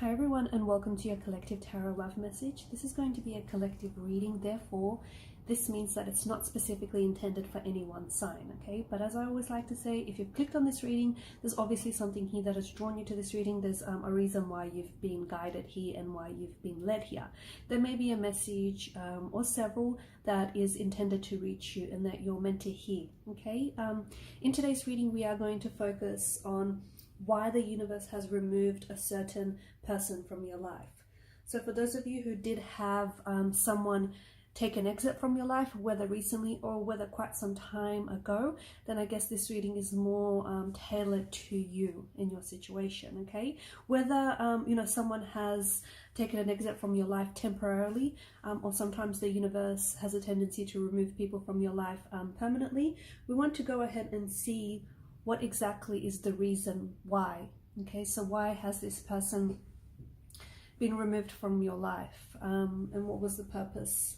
Hi everyone, and welcome to your collective tarot love message. This is going to be a collective reading, therefore this means that it's not specifically intended for any one sign, okay? But as I always like to say, if you've clicked on this reading, there's obviously something here that has drawn you to this reading. There's a reason why you've been guided here and why you've been led here. There may be a message or several that is intended to reach you and that you're meant to hear, okay? In today's reading, we are going to focus on why the universe has removed a certain person from your life. So for those of you who did have someone take an exit from your life, whether recently or whether quite some time ago, then I guess this reading is more tailored to you in your situation, okay? Whether someone has taken an exit from your life temporarily, or sometimes the universe has a tendency to remove people from your life permanently, we want to go ahead and see what exactly is the reason why. Okay, so why has this person been removed from your life, and what was the purpose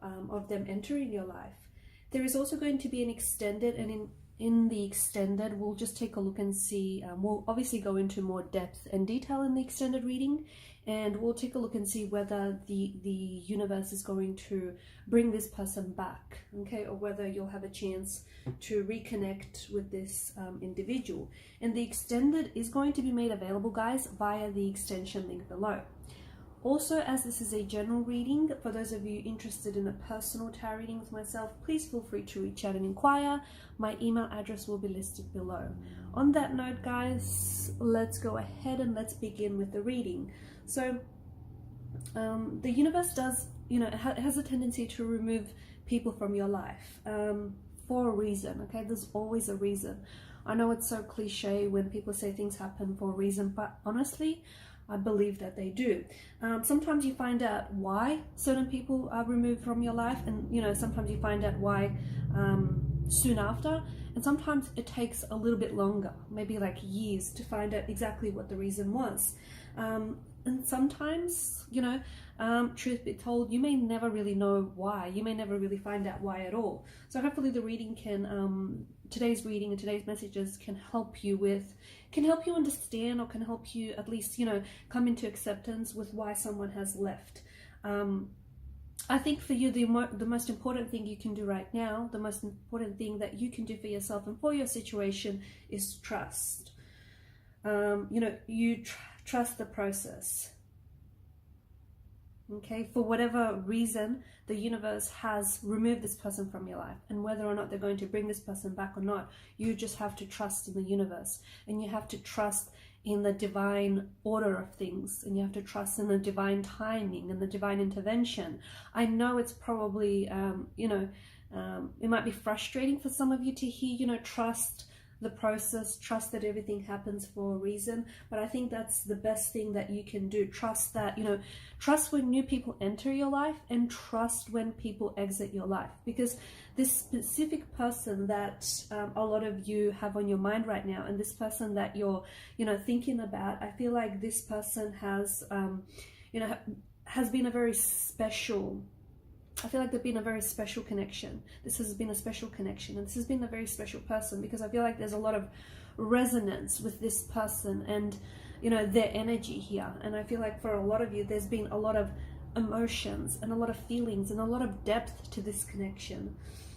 of them entering your life? There is also going to be an extended, and in the extended we'll just take a look and see, we'll obviously go into more depth and detail in the extended reading, and we'll take a look and see whether the universe is going to bring this person back, okay, or whether you'll have a chance to reconnect with this individual. And the extended is going to be made available, guys, via the extension link below. Also, as this is a general reading, for those of you interested in a personal tarot reading with myself, please feel free to reach out and inquire. My email address will be listed below. On that note, guys, let's go ahead and let's begin with the reading. So the universe does, has a tendency to remove people from your life for a reason, okay? There's always a reason. I know it's so cliche when people say things happen for a reason, but honestly, I believe that they do. Sometimes you find out why certain people are removed from your life, and sometimes you find out why soon after, and sometimes it takes a little bit longer, maybe like years, to find out exactly what the reason was. And sometimes, truth be told, you may never really know why. You may never really find out why at all. So hopefully the reading can, today's reading and today's messages can help you understand, or can help you at least, come into acceptance with why someone has left. I think for you, the most important thing you can do right now, the most important thing that you can do for yourself and for your situation is trust. Trust the process. Okay, for whatever reason, the universe has removed this person from your life, and whether or not they're going to bring this person back or not, you just have to trust in the universe, and you have to trust in the divine order of things, and you have to trust in the divine timing and the divine intervention. I know it's probably, it might be frustrating for some of you to hear, trust the process, trust that everything happens for a reason, but I think that's the best thing that you can do. Trust that, trust when new people enter your life, and trust when people exit your life, because this specific person that a lot of you have on your mind right now, and this person that you're thinking about, I feel like this person has has been a very special, I feel like they've been a very special connection. This has been a special connection, and this has been a very special person, because I feel like there's a lot of resonance with this person and their energy here. And I feel like for a lot of you, there's been a lot of emotions and a lot of feelings and a lot of depth to this connection.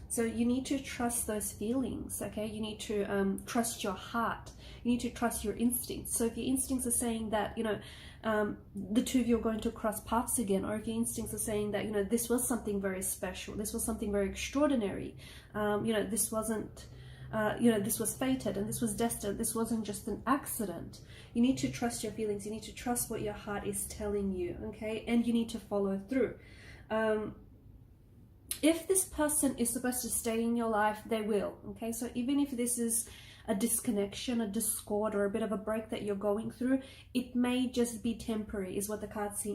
So you need to trust those feelings, okay? You need to trust your heart. You need to trust your instincts. So if your instincts are saying that, the two of you are going to cross paths again, or if your instincts are saying that, this was something very special, this was something very extraordinary, this wasn't, this was fated and this was destined, this wasn't just an accident. You need to trust your feelings. You need to trust what your heart is telling you, okay? And you need to follow through. If this person is supposed to stay in your life, they will, okay? So even if this is a disconnection, a discord, or a bit of a break that you're going through, it may just be temporary, is what the cards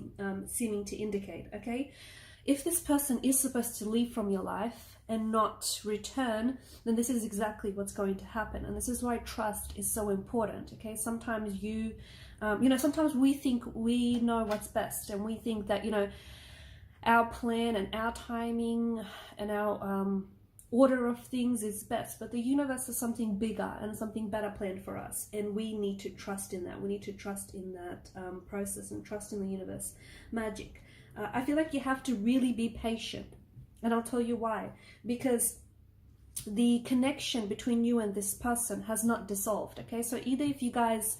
seeming to indicate, okay? If this person is supposed to leave from your life and not return, then this is exactly what's going to happen. And this is why trust is so important, okay? Sometimes sometimes we think we know what's best, and we think that, our plan and our timing and our order of things is best, but the universe has something bigger and something better planned for us, and we need to trust in that. We need to trust in that process and trust in the universe magic. I feel like you have to really be patient, and I'll tell you why. Because the connection between you and this person has not dissolved, okay? So either if you guys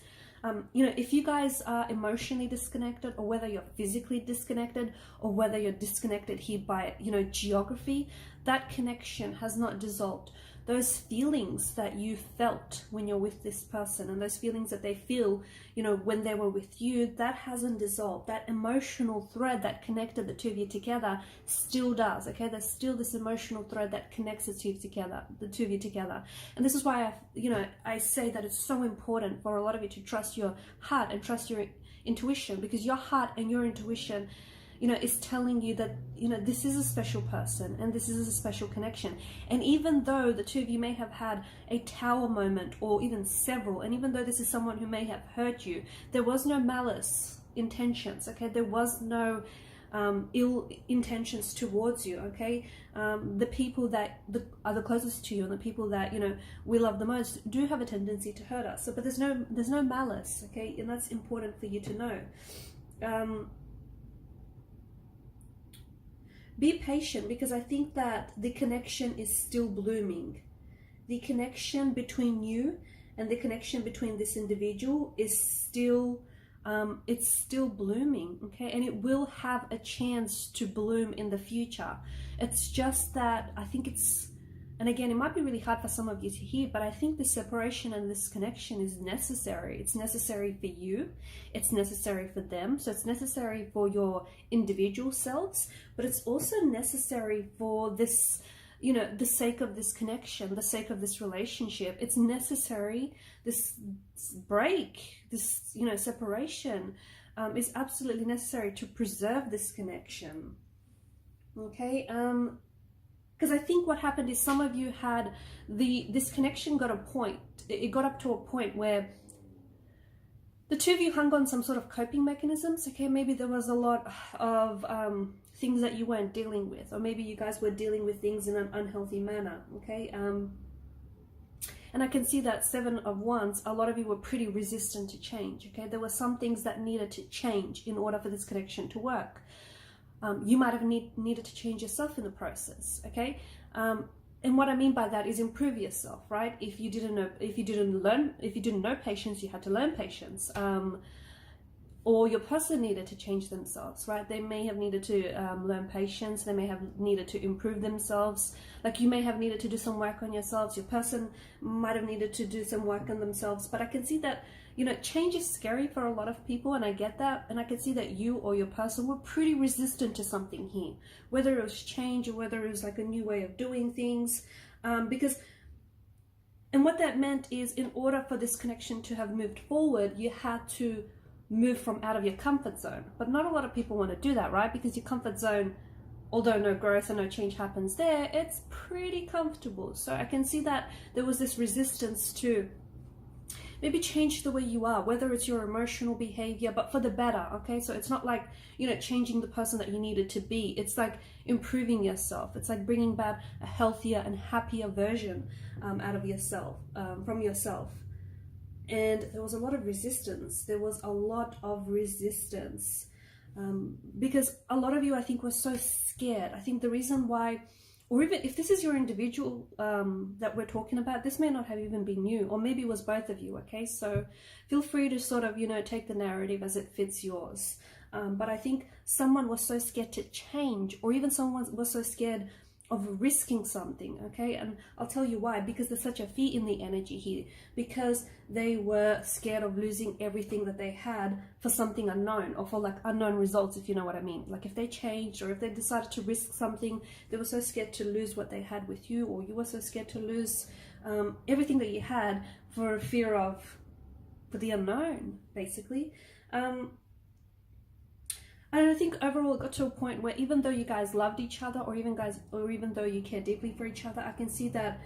if you guys are emotionally disconnected, or whether you're physically disconnected, or whether you're disconnected here by, geography, that connection has not dissolved. Those feelings that you felt when you're with this person, and those feelings that they feel, when they were with you, that hasn't dissolved. That emotional thread that connected the two of you together still does, okay? There's still this emotional thread that connects the two of you together. And this is why I say that it's so important for a lot of you to trust your heart and trust your intuition, because your heart and your intuition is telling you that, this is a special person and this is a special connection. And even though the two of you may have had a tower moment, or even several, and even though this is someone who may have hurt you, there was no malice intentions, okay? There was no ill intentions towards you, okay? The people that are the closest to you, and the people that, we love the most, do have a tendency to hurt us. So, but there's no malice, okay? And that's important for you to know. Be patient, because I think that the connection is still blooming. The connection between you and the connection between this individual is still, it's still blooming, okay? And it will have a chance to bloom in the future. It's just that I think and again, it might be really hard for some of you to hear, but I think this separation and this connection is necessary. It's necessary for you. It's necessary for them. So it's necessary for your individual selves, but it's also necessary for this, the sake of this connection, the sake of this relationship. It's necessary. This break, this, separation is absolutely necessary to preserve this connection. Okay. Because I think what happened is some of you had this connection got it got up to a point where the two of you hung on some sort of coping mechanisms, okay? Maybe there was a lot of things that you weren't dealing with, or maybe you guys were dealing with things in an unhealthy manner, okay? And I can see that 7 of Wands, a lot of you were pretty resistant to change, okay? There were some things that needed to change in order for this connection to work. You might have needed to change yourself in the process, okay? And what I mean by that is improve yourself, right? If you didn't know patience, you had to learn patience. Or your person needed to change themselves, right? They may have needed to learn patience. They may have needed to improve themselves. Like you may have needed to do some work on yourselves. Your person might have needed to do some work on themselves. But I can see that, change is scary for a lot of people, and I get that. And I can see that you or your person were pretty resistant to something here, whether it was change or whether it was like a new way of doing things. And what that meant is, in order for this connection to have moved forward, you had to move from out of your comfort zone. But not a lot of people want to do that, right? Because your comfort zone, although no growth and no change happens there, it's pretty comfortable. So I can see that there was this resistance to maybe change the way you are, whether it's your emotional behavior, but for the better, okay? So it's not like, changing the person that you needed to be. It's like improving yourself. It's like bringing back a healthier and happier version out of yourself, from yourself. And there was a lot of resistance. Because a lot of you, I think, were so scared. I think the reason why, or even if this is your individual that we're talking about, this may not have even been you, or maybe it was both of you, okay? So feel free to sort of, take the narrative as it fits yours. But I think someone was so scared to change, or even someone was so scared of risking something, okay? And I'll tell you why. Because there's such a fear in the energy here, because they were scared of losing everything that they had for something unknown, or for like unknown results, if you know what I mean. Like if they changed, or if they decided to risk something, they were so scared to lose what they had with you, or you were so scared to lose everything that you had for the unknown, basically. And I think overall it got to a point where, even though you guys loved each other, or even though you care deeply for each other, I can see that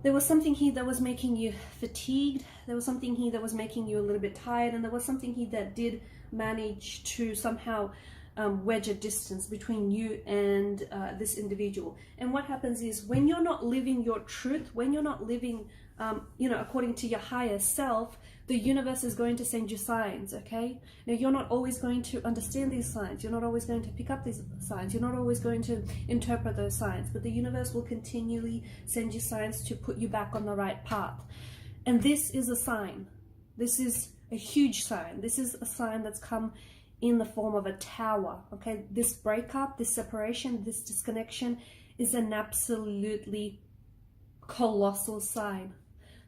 there was something here that was making you fatigued. There was something here that was making you a little bit tired, and there was something here that did manage to somehow wedge a distance between you and this individual. And what happens is, when you're not living your truth, when you're not living according to your higher self, the universe is going to send you signs, okay? Now, you're not always going to understand these signs. You're not always going to pick up these signs. You're not always going to interpret those signs. But the universe will continually send you signs to put you back on the right path. And this is a sign. This is a huge sign. This is a sign that's come in the form of a tower, okay? This breakup, this separation, this disconnection is an absolutely colossal sign.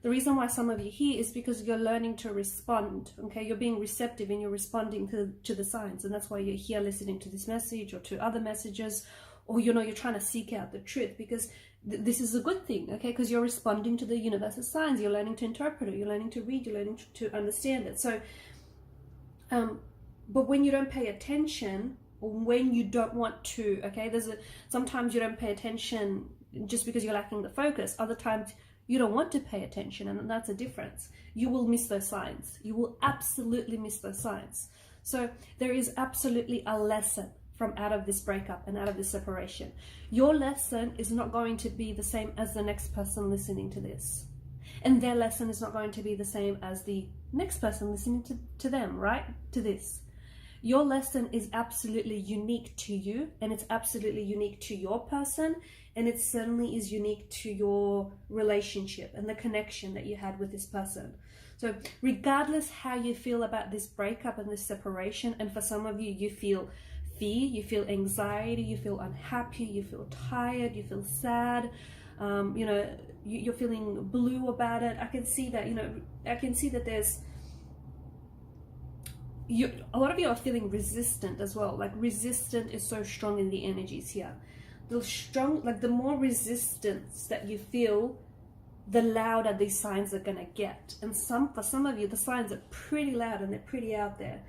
The reason why some of you here is because you're learning to respond, okay? You're being receptive and you're responding to the signs. And that's why you're here listening to this message or to other messages, or, you're trying to seek out the truth, because this is a good thing, okay? Because you're responding to the universe's signs. You're learning to interpret it. You're learning to read. You're learning to understand it. So, but when you don't pay attention, or when you don't want to, okay? Sometimes you don't pay attention just because you're lacking the focus. Other times you don't want to pay attention, and that's a difference. You will miss those signs. You will absolutely miss those signs. So there is absolutely a lesson from out of this breakup and out of this separation. Your lesson is not going to be the same as the next person listening to this. And their lesson is not going to be the same as the next person listening to them, right? To this. Your lesson is absolutely unique to you, and it's absolutely unique to your person, and it certainly is unique to your relationship and the connection that you had with this person. So regardless how you feel about this breakup and this separation, and for some of you, you feel fear, you feel anxiety, you feel unhappy, you feel tired, you feel sad, you're feeling blue about it. I can see that there's a lot of you are feeling resistant as well. Like, resistant is so strong in the energies here. The more resistance that you feel, the louder these signs are gonna get. And for some of you, the signs are pretty loud and they're pretty out there.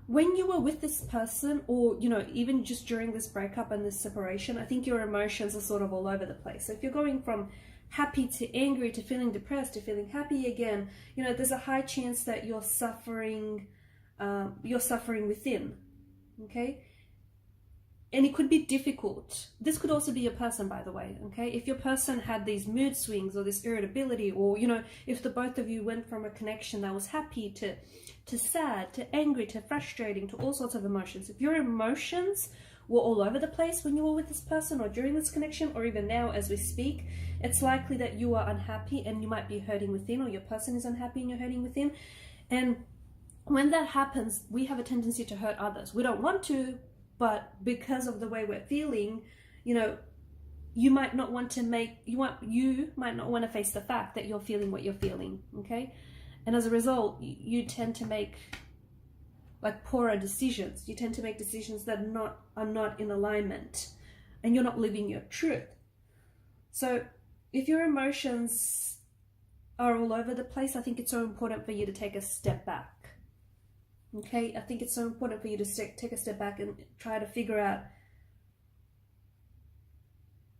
When you were with this person, or even just during this breakup and this separation, I think your emotions are sort of all over the place. So if you're going from happy to angry to feeling depressed to feeling happy again, there's a high chance that you're suffering within, okay? And it could be difficult. This could also be your person, by the way, okay? If your person had these mood swings or this irritability, or if the both of you went from a connection that was happy to sad to angry to frustrating to all sorts of emotions, if your emotions were all over the place when you were with this person, or during this connection, or even now as we speak, it's likely that you are unhappy and you might be hurting within, or your person is unhappy and you're hurting within. And when that happens, we have a tendency to hurt others. We don't want to, but because of the way we're feeling, you might not want to face the fact that you're feeling what you're feeling, okay? And as a result, you tend to make poorer decisions. You tend to make decisions that are not in alignment, and you're not living your truth. So if your emotions are all over the place, I think it's so important for you to take a step back. Okay, I think it's so important for you to take a step back and try to figure out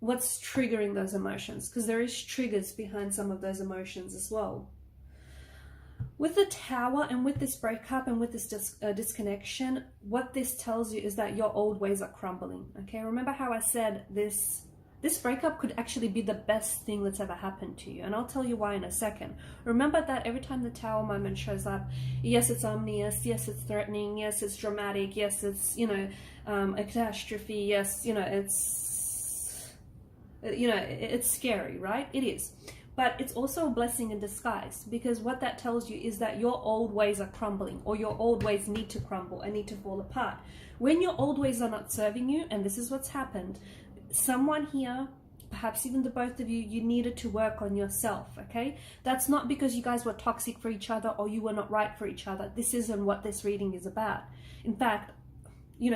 what's triggering those emotions, because there is triggers behind some of those emotions as well. With the Tower and with this breakup and with this disconnection, what this tells you is that your old ways are crumbling. Okay, remember how I said this breakup could actually be the best thing that's ever happened to you, and I'll tell you why in a second. Remember that every time the Tower moment shows up, yes, it's ominous, yes, it's threatening, yes, it's dramatic, yes, it's a catastrophe, yes, it's scary, right? It is. But it's also a blessing in disguise, because what that tells you is that your old ways are crumbling, or your old ways need to crumble and need to fall apart. When your old ways are not serving you, and this is what's happened, someone here, perhaps even the both of you, you needed to work on yourself, okay? That's not because you guys were toxic for each other or you were not right for each other. This isn't what this reading is about. In fact,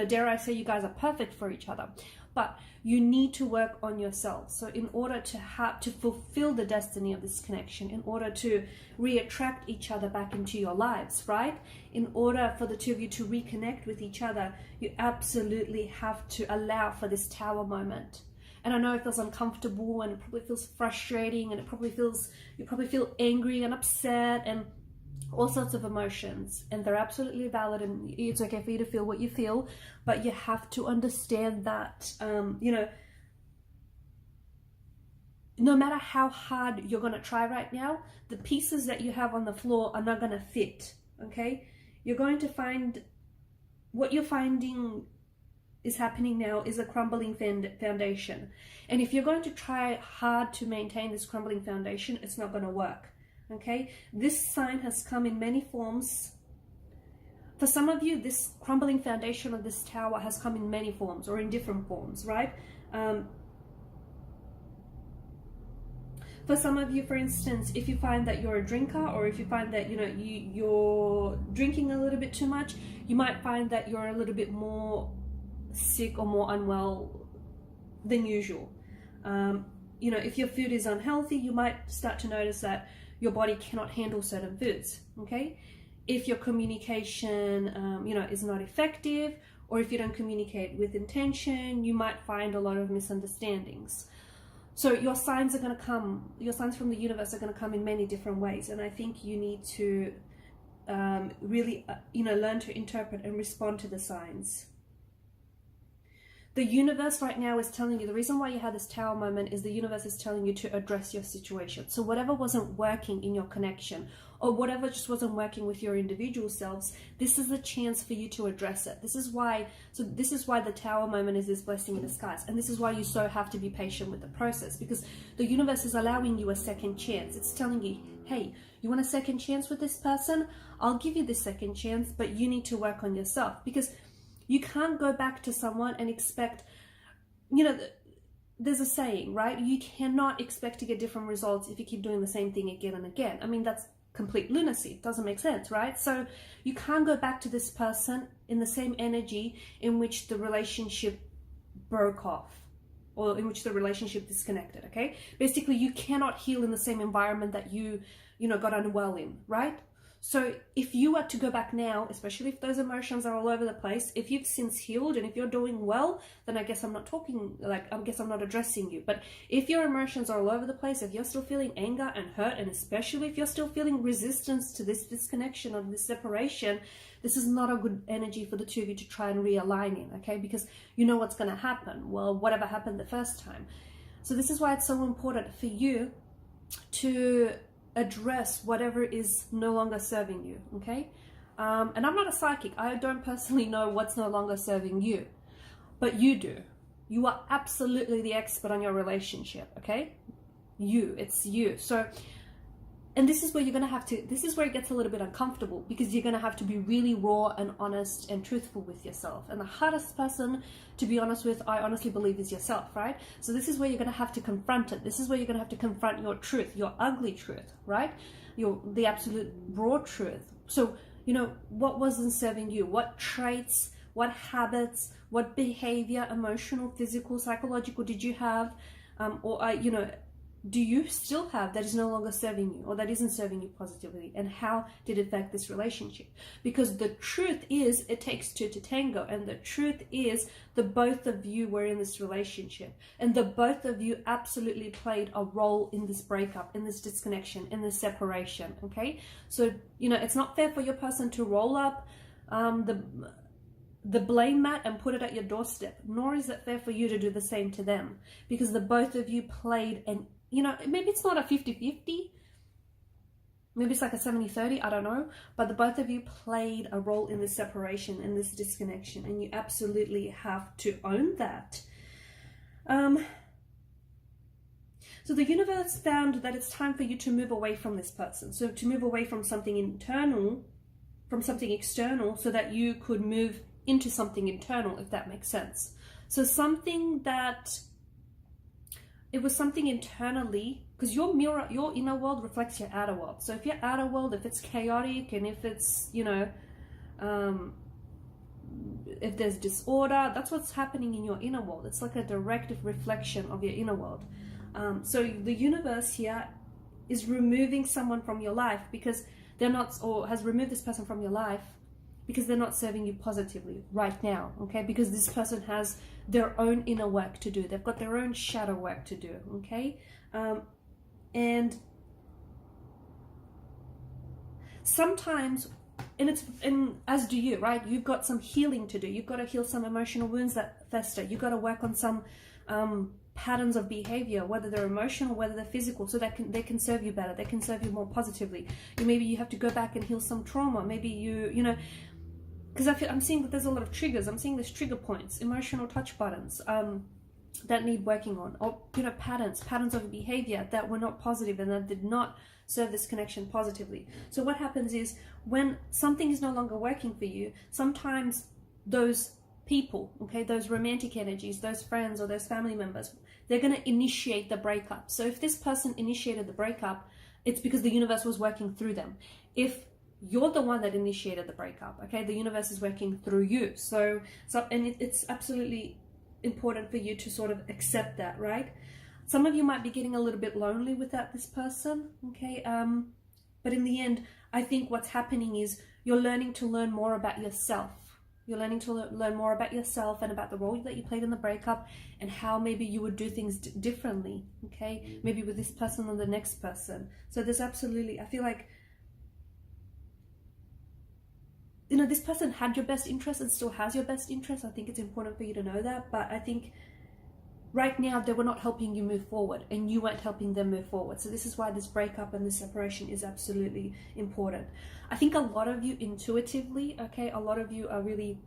dare I say, you guys are perfect for each other. But you need to work on yourself. So in order to fulfill the destiny of this connection, in order to re-attract each other back into your lives, right? In order for the two of you to reconnect with each other, you absolutely have to allow for this Tower moment. And I know it feels uncomfortable, and it probably feels frustrating, and you probably feel angry and upset, and all sorts of emotions, and they're absolutely valid, and it's okay for you to feel what you feel, but you have to understand that, you know, no matter how hard you're going to try right now, the pieces that you have on the floor are not going to fit, okay? You're going to find, what you're finding is happening now is a crumbling foundation. And if you're going to try hard to maintain this crumbling foundation, it's not going to work, okay? This sign has come in many forms. For some of you, this crumbling foundation of this tower has come in many forms or in different forms, right? For some of you, for instance, if you find that you're a drinker, or if you find that, you know, you're drinking a little bit too much, you might find that you're a little bit more sick or more unwell than usual. You know, if your food is unhealthy, you might start to notice that your body cannot handle certain foods, okay? If your communication, you know, is not effective, or if you don't communicate with intention, you might find a lot of misunderstandings. So your signs are going to come, your signs from the universe are going to come in many different ways. And I think you need to really, you know, learn to interpret and respond to the signs. The universe right now is telling you, the reason why you had this tower moment is the universe is telling you to address your situation. So whatever wasn't working in your connection, or whatever just wasn't working with your individual selves, this is a chance for you to address it. This is why, the tower moment is this blessing in disguise. And this is why you so have to be patient with the process, because the universe is allowing you a second chance. It's telling you, hey, you want a second chance with this person? I'll give you this second chance, but you need to work on yourself, because you can't go back to someone and expect, you know, there's a saying, right? You cannot expect to get different results if you keep doing the same thing again and again. I mean, that's complete lunacy. It doesn't make sense, right? So you can't go back to this person in the same energy in which the relationship broke off, or in which the relationship disconnected, okay? Basically, you cannot heal in the same environment that you know, got unwell in, right? So if you were to go back now, especially if those emotions are all over the place, if you've since healed and if you're doing well, then I guess I'm not talking, like, I guess I'm not addressing you. But if your emotions are all over the place, if you're still feeling anger and hurt, and especially if you're still feeling resistance to this disconnection or this separation, this is not a good energy for the two of you to try and realign in, okay? Because you know what's going to happen. Well, whatever happened the first time. So this is why it's so important for you to address whatever is no longer serving you, okay? And I'm not a psychic. I don't personally know what's no longer serving you, but you do. You are absolutely the expert on your relationship, okay? It's you. So, and this is where you're going to have to, this is where it gets a little bit uncomfortable, because you're going to have to be really raw and honest and truthful with yourself. And the hardest person to be honest with, I honestly believe, is yourself, right? So this is where you're going to have to confront it. This is where you're going to have to confront your truth, your ugly truth, right? The absolute raw truth. So, you know, what wasn't serving you? What traits, what habits, what behavior, emotional, physical, psychological did you have? You know, do you still have that is no longer serving you, or that isn't serving you positively? And how did it affect this relationship? Because the truth is, it takes two to tango. And the truth is, the both of you were in this relationship, and the both of you absolutely played a role in this breakup, in this disconnection, in this separation, okay? So, you know, it's not fair for your person to roll up the blame mat and put it at your doorstep, nor is it fair for you to do the same to them, because the both of you played an, you know, maybe it's not a 50-50, maybe it's like a 70-30, I don't know, but the both of you played a role in this separation, in this disconnection, and you absolutely have to own that. So the universe found that it's time for you to move away from this person, so to move away from something internal, from something external, so that you could move into something internal, if that makes sense. So something that, it was something internally, because your mirror, your inner world reflects your outer world. So if your outer world, if it's chaotic, and if it's, you know, if there's disorder, that's what's happening in your inner world. It's like a direct reflection of your inner world. So the universe here is removing someone from your life because they're not, or has removed this person from your life because they're not serving you positively right now, okay? Because this person has their own inner work to do. They've got their own shadow work to do, okay? And sometimes, and as do you, right? You've got some healing to do. You've got to heal some emotional wounds that fester. You've got to work on some patterns of behavior, whether they're emotional, whether they're physical, so that they can serve you better. They can serve you more positively. Maybe you have to go back and heal some trauma. Maybe you know, because I'm seeing that there's a lot of triggers. I'm seeing these trigger points, emotional touch buttons that need working on, or patterns of behavior that were not positive and that did not serve this connection positively. So what happens is, when something is no longer working for you, sometimes those people, okay, those romantic energies, those friends or those family members, they're going to initiate the breakup. So if this person initiated the breakup, it's because the universe was working through them. If you're the one that initiated the breakup, okay, the universe is working through you. So it's absolutely important for you to sort of accept that, right? Some of you might be getting a little bit lonely without this person, okay? But in the end, I think what's happening is you're learning to learn more about yourself. You're learning to learn more about yourself and about the role that you played in the breakup, and how maybe you would do things differently, okay? Maybe with this person or the next person. So there's absolutely, I feel like, you know, this person had your best interest and still has your best interest. I think it's important for you to know that. But I think right now they were not helping you move forward, and you weren't helping them move forward. So this is why this breakup and this separation is absolutely important. I think a lot of you intuitively, okay, a lot of you are really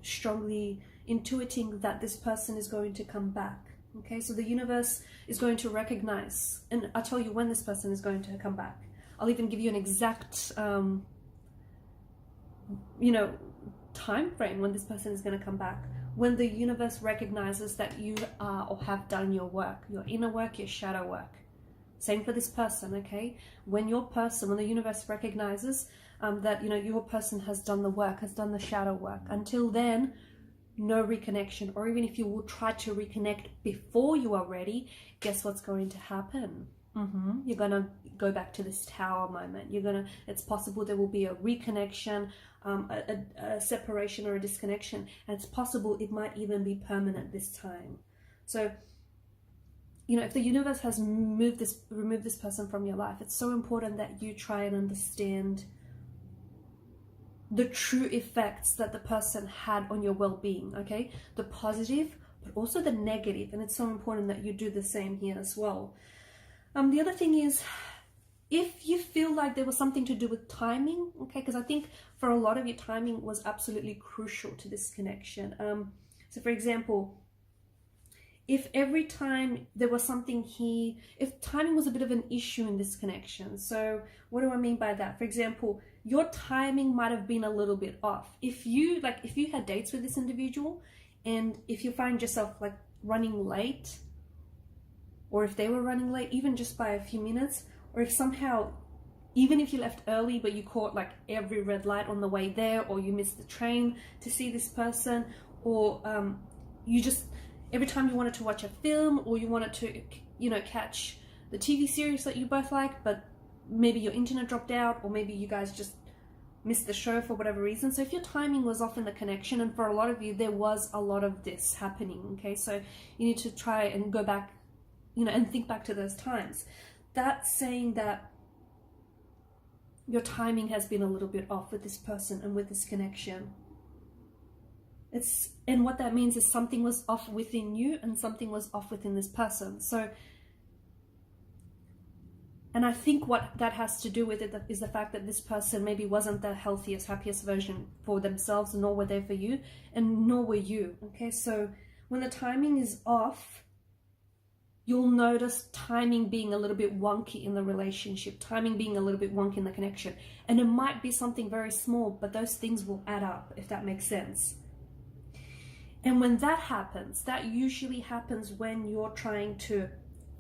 strongly intuiting that this person is going to come back. Okay, so the universe is going to recognize, and I'll tell you when this person is going to come back. I'll even give you an exact you know, time frame when this person is going to come back. When the universe recognizes that you are or have done your work, your inner work, your shadow work. Same for this person, okay? When the universe recognizes that, you know, your person has done the work, has done the shadow work. Until then, no reconnection. Or even if you will try to reconnect before you are ready, guess what's going to happen? You're going to go back to this tower moment. It's possible there will be a reconnection, a separation or a disconnection, and it's possible it might even be permanent this time. So, you know, if the universe has removed this person from your life, it's so important that you try and understand the true effects that the person had on your well-being, okay? The positive, but also the negative, and it's so important that you do the same here as well. The other thing is, if you feel like there was something to do with timing, okay, because I think for a lot of you, timing was absolutely crucial to this connection. So for example, if every time there was something here, if timing was a bit of an issue in this connection. So what do I mean by that? For example, your timing might have been a little bit off. If you had dates with this individual, and if you find yourself like running late, or if they were running late, even just by a few minutes, or if somehow, even if you left early, but you caught like every red light on the way there, or you missed the train to see this person, or you just, every time you wanted to watch a film, or you wanted to, you know, catch the TV series that you both like, but maybe your internet dropped out, or maybe you guys just missed the show for whatever reason. So if your timing was off in the connection, and for a lot of you, there was a lot of this happening, okay? So you need to try and go back, you know, and think back to those times. That's saying that your timing has been a little bit off with this person and with this connection. And what that means is something was off within you and something was off within this person. So, and I think what that has to do with it is the fact that this person maybe wasn't the healthiest, happiest version for themselves, nor were they for you, and nor were you, okay? So when the timing is off, you'll notice timing being a little bit wonky in the relationship, timing being a little bit wonky in the connection. And it might be something very small, but those things will add up, if that makes sense. And when that happens, that usually happens when you're trying to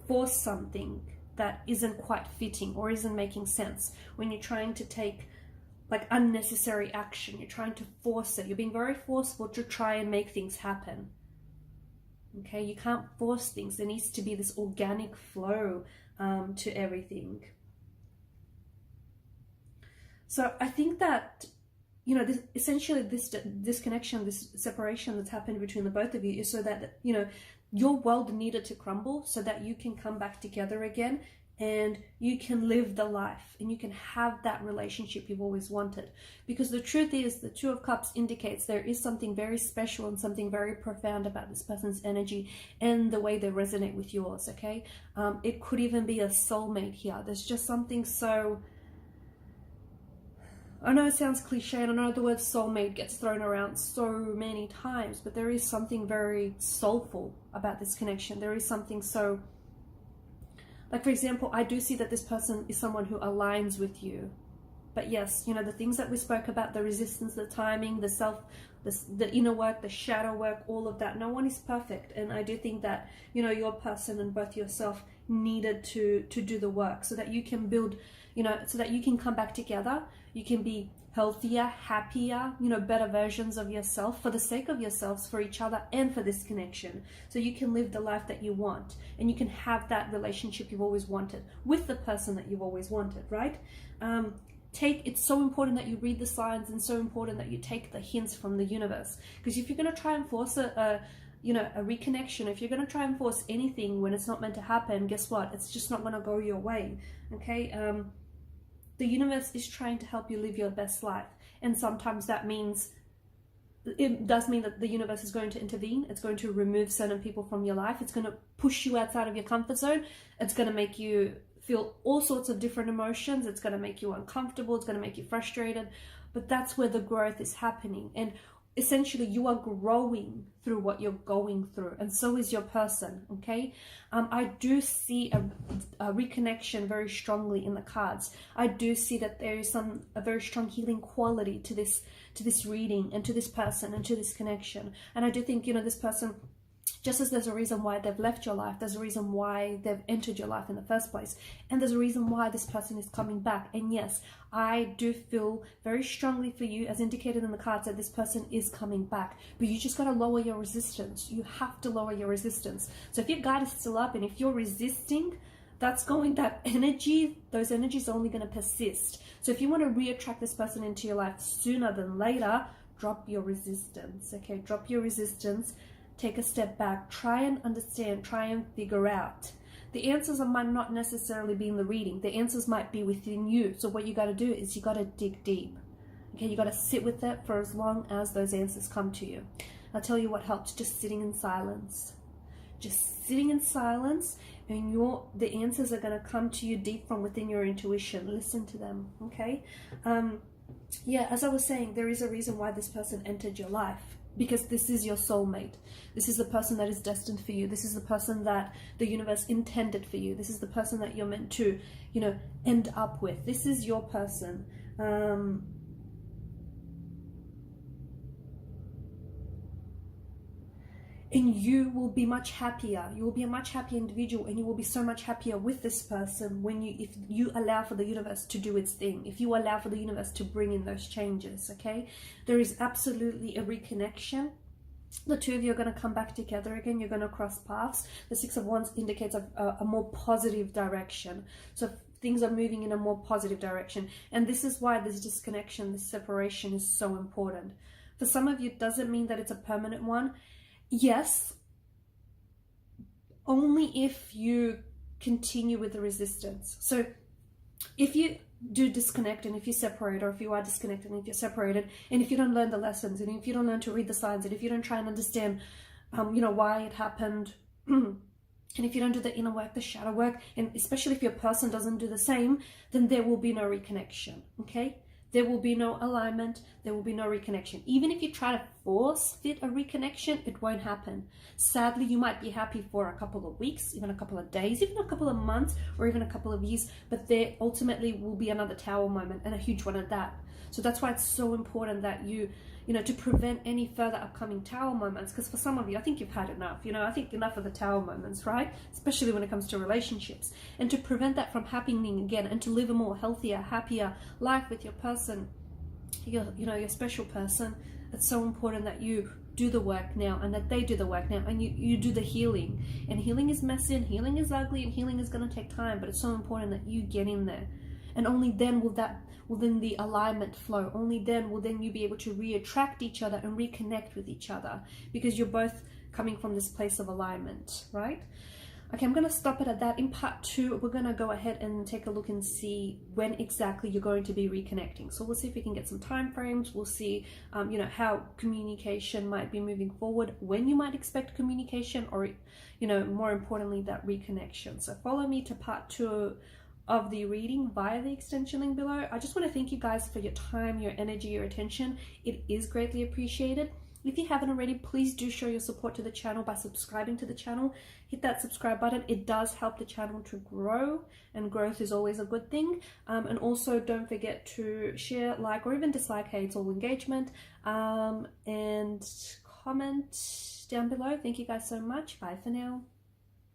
force something that isn't quite fitting or isn't making sense. When you're trying to take like unnecessary action, you're trying to force it. You're being very forceful to try and make things happen. Okay, you can't force things. There needs to be this organic flow to everything. So I think that, you know, this connection, this separation that's happened between the both of you is so that, you know, your world needed to crumble so that you can come back together again and you can live the life and you can have that relationship you've always wanted. Because the truth is, the Two of Cups indicates there is something very special and something very profound about this person's energy and the way they resonate with yours, okay? It could even be a soulmate here. There's just something so... I know it sounds cliche, and I know the word soulmate gets thrown around so many times, but there is something very soulful about this connection. There is something so... Like, for example, I do see that this person is someone who aligns with you. But yes, you know, the things that we spoke about, the resistance, the timing, the self, the inner work, the shadow work, all of that. No one is perfect. And I do think that, you know, your person and both yourself needed to do the work so that you can build, you know, so that you can come back together. You can be healthier, happier, you know, better versions of yourself for the sake of yourselves, for each other, and for this connection. So you can live the life that you want, and you can have that relationship you've always wanted with the person that you've always wanted, right? It's so important that you read the signs, and so important that you take the hints from the universe. Because if you're going to try and force a reconnection, if you're going to try and force anything when it's not meant to happen, guess what? It's just not going to go your way, okay? The universe is trying to help you live your best life. And sometimes that means, it does mean that the universe is going to intervene. It's going to remove certain people from your life. It's going to push you outside of your comfort zone. It's going to make you feel all sorts of different emotions. It's going to make you uncomfortable. It's going to make you frustrated. But that's where the growth is happening. And essentially, you are growing through what you're going through, and so is your person, okay? I do see a reconnection very strongly in the cards. I do see that there is a very strong healing quality to this reading, and to this person, and to this connection. And I do think, you know, this person, just as there's a reason why they've left your life, there's a reason why they've entered your life in the first place. And there's a reason why this person is coming back. And yes, I do feel very strongly for you, as indicated in the cards, that this person is coming back. But you just got to lower your resistance. You have to lower your resistance. So if your guard is still up and if you're resisting, those energies are only going to persist. So if you want to reattract this person into your life sooner than later, drop your resistance, okay? Drop your resistance. Take a step back, try and understand, try and figure out. The answers might not necessarily be in the reading. The answers might be within you. So what you got to do is you got to dig deep. Okay, you got to sit with it for as long as those answers come to you. I'll tell you what helps, just sitting in silence. Just sitting in silence, and the answers are going to come to you deep from within your intuition. Listen to them, okay? Yeah, as I was saying, there is a reason why this person entered your life. Because this is your soulmate. This is the person that is destined for you. This is the person that the universe intended for you. This is the person that you're meant to, you know, end up with. This is your person. And you will be much happier. You will be a much happier individual, and you will be so much happier with this person if you allow for the universe to do its thing. If you allow for the universe to bring in those changes, okay? There is absolutely a reconnection. The two of you are going to come back together again. You're going to cross paths. The Six of Wands indicates a more positive direction. So things are moving in a more positive direction. And this is why this disconnection, this separation is so important. For some of you, it doesn't mean that it's a permanent one. Yes, only if you continue with the resistance. So if you do disconnect, and if you separate, or if you are disconnected and if you're separated, and if you don't learn the lessons, and if you don't learn to read the signs, and if you don't try and understand, you know, why it happened, and if you don't do the inner work, the shadow work, and especially if your person doesn't do the same, then there will be no reconnection, okay? There will be no alignment, there will be no reconnection. Even if you try to force fit a reconnection, it won't happen. Sadly, you might be happy for a couple of weeks, even a couple of days, even a couple of months, or even a couple of years, but there ultimately will be another tower moment, and a huge one at that. So that's why it's so important that you know, to prevent any further upcoming tower moments, because for some of you, I think you've had enough, you know, I think enough of the tower moments, right? Especially when it comes to relationships. And to prevent that from happening again, and to live a more healthier, happier life with your person, your special person, it's so important that you do the work now, and that they do the work now, and you do the healing. And healing is messy, and healing is ugly, and healing is going to take time, but it's so important that you get in there. And only then will then the alignment flow. Only then will you be able to reattract each other and reconnect with each other, because you're both coming from this place of alignment, right? Okay, I'm going to stop it at that. In part 2, we're going to go ahead and take a look and see when exactly you're going to be reconnecting. So we'll see if we can get some time frames. We'll see, you know, how communication might be moving forward, when you might expect communication, or, you know, more importantly, that reconnection. So follow me to part 2 of the reading via the extension link below. I just want to thank you guys for your time, your energy, your attention. It is greatly appreciated. If you haven't already, please do show your support to the channel by subscribing to the channel. Hit that subscribe button. It does help the channel to grow, and growth is always a good thing. And also don't forget to share, like, or even dislike. Hey, it's all engagement. And comment down below. Thank you guys so much. Bye for now.